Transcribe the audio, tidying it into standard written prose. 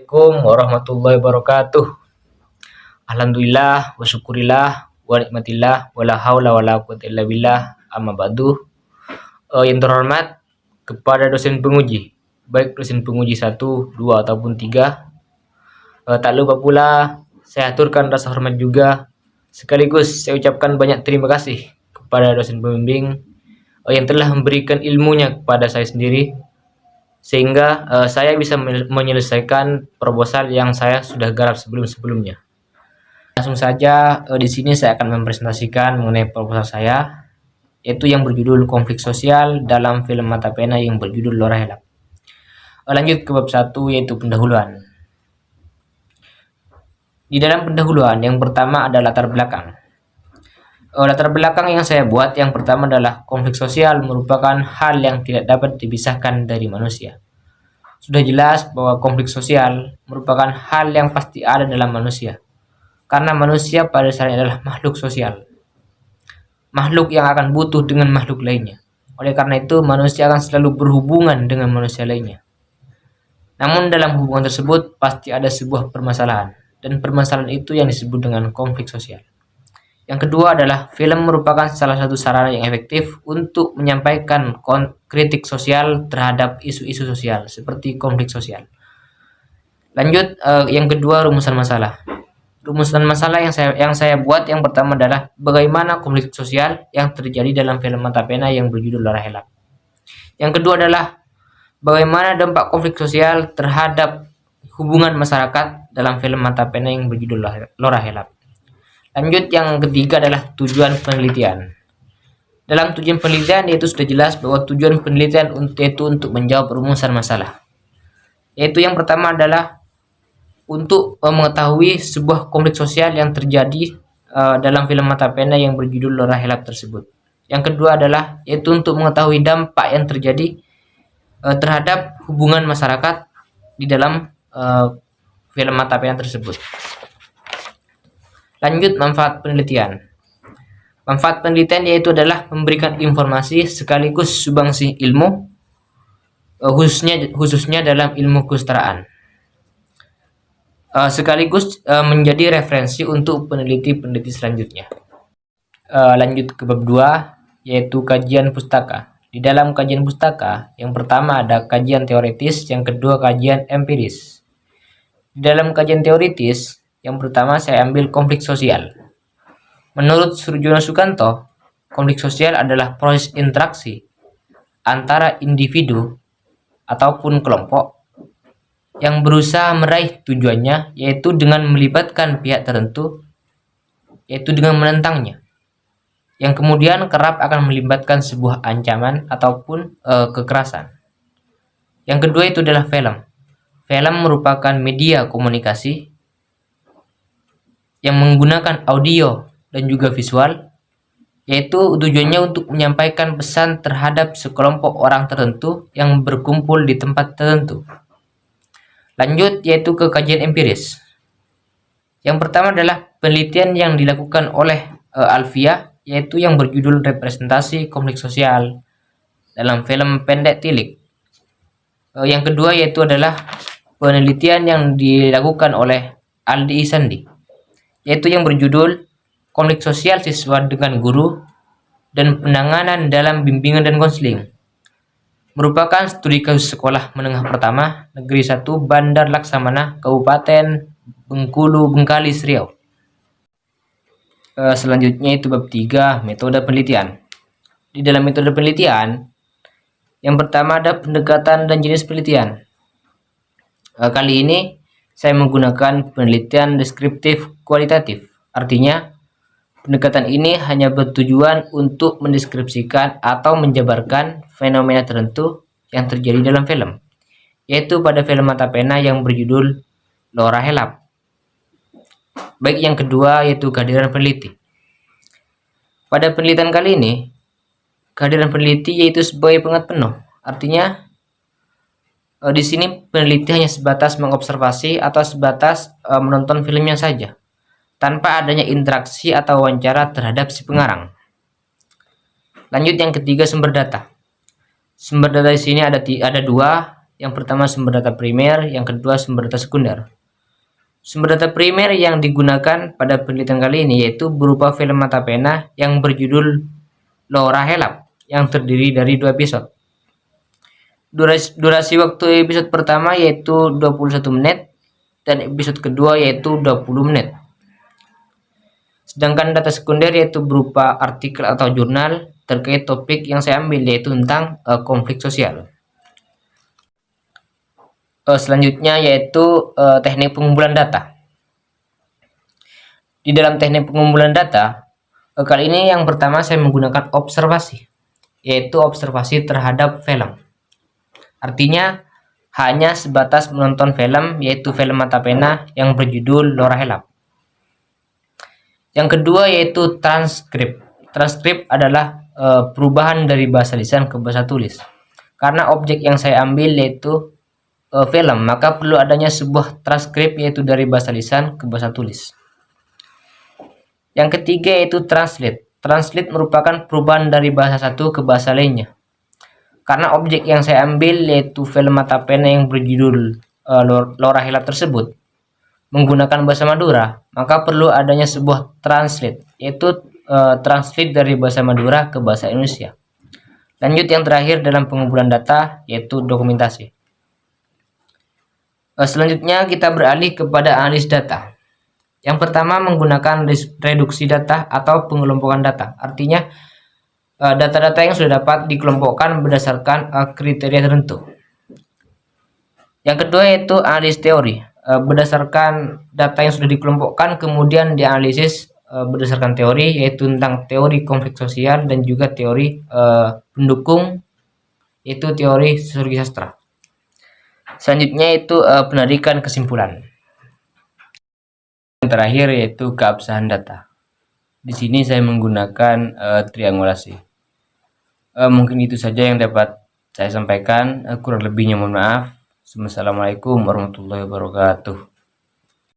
Assalamualaikum warahmatullahi wabarakatuh. Alhamdulillah wa syukurillah wa nikmatillah wa la haula wa la quwwata illa billah amma ba'du. Yang terhormat kepada dosen penguji, baik dosen penguji 1, 2 ataupun 3. Tak lupa pula saya aturkan rasa hormat juga, sekaligus saya ucapkan banyak terima kasih kepada dosen pembimbing yang telah memberikan ilmunya kepada saya sendiri, sehingga saya bisa menyelesaikan proposal yang saya sudah garap sebelum-sebelumnya. Langsung saja di sini saya akan mempresentasikan mengenai proposal saya, yaitu yang berjudul Konflik Sosial dalam film Mata Pena yang berjudul Lora Helap. Lanjut ke bab 1, yaitu pendahuluan. Di dalam pendahuluan yang pertama ada latar belakang. Latar belakang yang saya buat yang pertama adalah konflik sosial merupakan hal yang tidak dapat dipisahkan dari manusia. Sudah jelas bahwa konflik sosial merupakan hal yang pasti ada dalam manusia, karena manusia pada dasarnya adalah makhluk sosial, makhluk yang akan butuh dengan makhluk lainnya. Oleh karena itu manusia akan selalu berhubungan dengan manusia lainnya. Namun dalam hubungan tersebut pasti ada sebuah permasalahan, dan permasalahan itu yang disebut dengan konflik sosial. Yang kedua adalah film merupakan salah satu sarana yang efektif untuk menyampaikan kritik sosial terhadap isu-isu sosial seperti konflik sosial. Lanjut, yang kedua, rumusan masalah. Rumusan masalah yang saya buat yang pertama adalah bagaimana konflik sosial yang terjadi dalam film Mata Pena yang berjudul Lora Helap. Yang kedua adalah bagaimana dampak konflik sosial terhadap hubungan masyarakat dalam film Mata Pena yang berjudul Lora Helap. Lanjut, yang ketiga adalah tujuan penelitian. Dalam tujuan penelitian yaitu sudah jelas bahwa tujuan penelitian itu untuk menjawab rumusan masalah. Yaitu yang pertama adalah untuk mengetahui sebuah konflik sosial yang terjadi dalam film Mata Pena yang berjudul Lora Helap tersebut. Yang kedua adalah yaitu untuk mengetahui dampak yang terjadi terhadap hubungan masyarakat di dalam film Mata Pena tersebut. Lanjut, manfaat penelitian. Manfaat penelitian yaitu adalah memberikan informasi sekaligus sumbangsi ilmu, khususnya dalam ilmu kesusastraan. Sekaligus menjadi referensi untuk peneliti-peneliti selanjutnya. Lanjut ke bab 2, yaitu kajian pustaka. Di dalam kajian pustaka, yang pertama ada kajian teoritis, yang kedua kajian empiris. Di dalam kajian teoritis, yang pertama saya ambil konflik sosial. Menurut Surjono Sukanto, konflik sosial adalah proses interaksi antara individu ataupun kelompok yang berusaha meraih tujuannya, yaitu dengan melibatkan pihak tertentu, yaitu dengan menentangnya, yang kemudian kerap akan melibatkan sebuah ancaman ataupun kekerasan. Yang kedua itu adalah film. Film merupakan media komunikasi yang menggunakan audio dan juga visual, yaitu tujuannya untuk menyampaikan pesan terhadap sekelompok orang tertentu yang berkumpul di tempat tertentu. Lanjut, yaitu ke kajian empiris. Yang pertama adalah penelitian yang dilakukan oleh Alfia, yaitu yang berjudul representasi konflik sosial dalam film pendek Tilik. Yang kedua yaitu adalah penelitian yang dilakukan oleh Aldi Isandi, yaitu yang berjudul konflik sosial siswa dengan guru dan penanganan dalam bimbingan dan konseling. Merupakan studi kasus sekolah menengah pertama Negeri 1 Bandar Laksamana, Kabupaten Bengkulu, Bengkalis, Riau. Selanjutnya itu bab 3, metode penelitian. Di dalam metode penelitian, yang pertama ada pendekatan dan jenis penelitian. Kali ini saya menggunakan penelitian deskriptif kualitatif. Artinya, pendekatan ini hanya bertujuan untuk mendeskripsikan atau menjabarkan fenomena tertentu yang terjadi dalam film, yaitu pada film Mata Pena yang berjudul Lora Helap. Baik, yang kedua yaitu kehadiran peneliti. Pada penelitian kali ini, kehadiran peneliti yaitu sebagai pengat penuh. Artinya, di sini peneliti hanya sebatas mengobservasi atau sebatas menonton filmnya saja, tanpa adanya interaksi atau wawancara terhadap si pengarang. Lanjut, yang ketiga, sumber data. Sumber data di sini ada dua, Yang pertama sumber data primer, yang kedua sumber data sekunder. Sumber data primer yang digunakan pada penelitian kali ini yaitu berupa film mata pena yang berjudul Laura Helap yang terdiri dari 2 episode. Durasi waktu episode pertama yaitu 21 menit dan episode kedua yaitu 20 menit. Sedangkan data sekunder yaitu berupa artikel atau jurnal terkait topik yang saya ambil yaitu tentang konflik sosial. Selanjutnya yaitu teknik pengumpulan data. Di dalam teknik pengumpulan data, kali ini yang pertama saya menggunakan observasi, yaitu observasi terhadap film. Artinya hanya sebatas menonton film, yaitu film mata pena yang berjudul Laura Helap. Yang kedua yaitu transkrip. Transkrip adalah perubahan dari bahasa lisan ke bahasa tulis. Karena objek yang saya ambil yaitu film, maka perlu adanya sebuah transkrip yaitu dari bahasa lisan ke bahasa tulis. Yang ketiga yaitu translate. Translate merupakan perubahan dari bahasa satu ke bahasa lainnya. Karena objek yang saya ambil yaitu film mata pena yang berjudul Laura Helap tersebut menggunakan bahasa Madura, maka perlu adanya sebuah translate, yaitu translate dari bahasa Madura ke bahasa Indonesia. Lanjut yang terakhir dalam pengumpulan data yaitu dokumentasi. Selanjutnya kita beralih kepada analis data. Yang pertama menggunakan reduksi data atau pengelompokan data. Artinya data-data yang sudah dapat dikelompokkan berdasarkan kriteria tertentu. Yang kedua yaitu analis teori. Berdasarkan data yang sudah dikelompokkan kemudian dianalisis berdasarkan teori yaitu tentang teori konflik sosial dan juga teori pendukung yaitu teori sosiologi sastra. Selanjutnya itu penarikan kesimpulan. Yang terakhir yaitu keabsahan data. Di sini saya menggunakan triangulasi. Mungkin itu saja yang dapat saya sampaikan. Kurang lebihnya mohon maaf. Wassalamualaikum warahmatullahi wabarakatuh.